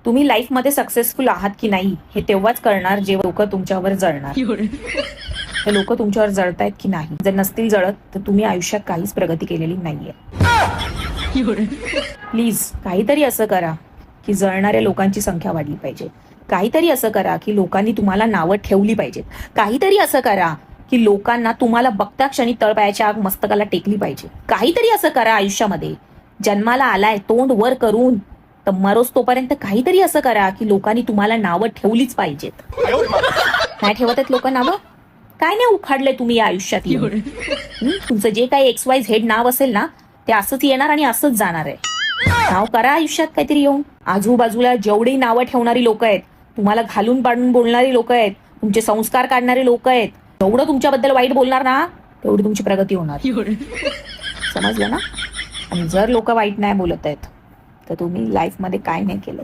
तुम्ही लाईफमध्ये सक्सेसफुल आहात की नाही हे तेव्हाच कळणार जेव्हा लोक तुमच्यावर जळणार. ते लोक तुमच्यावर जळतायत की नाही. जर नसतील जळत तर तुम्ही आयुष्यात काहीच प्रगती केलेली नाहीये. प्लीज काहीतरी असं करा की जळणाऱ्या लोकांची संख्या वाढली पाहिजे. काहीतरी असं करा की लोकांनी तुम्हाला नावं ठेवली पाहिजेत. काहीतरी असं करा की लोकांना तुम्हाला बघता क्षणी तळपायाच्या आग मस्तकाला टेकली पाहिजे. काहीतरी असं करा आयुष्यामध्ये. जन्माला आलाय तोंड वर करून तर मरोस तोपर्यंत काहीतरी असं करा की लोकांनी तुम्हाला नावं ठेवलीच पाहिजेत. काय ठेवत आहेत लोक नावं? काय नाही उखाडलंय तुम्ही या आयुष्यात येऊन? तुमचं जे काही XYZ नाव असेल ना ते असंच येणार आणि असंच जाणार आहे. नाव करा आयुष्यात काहीतरी येऊन. आजूबाजूला जेवढी नावं ठेवणारी लोक आहेत, तुम्हाला घालून पाडून बोलणारी लोक आहेत, तुमचे संस्कार काढणारे लोक आहेत, जेवढं तुमच्याबद्दल वाईट बोलणार ना तेवढी तुमची प्रगती होणार. समजलं ना? आणि जर लोक वाईट नाही बोलत आहेत तर तुम्ही लाईफमध्ये काय नाही केलं.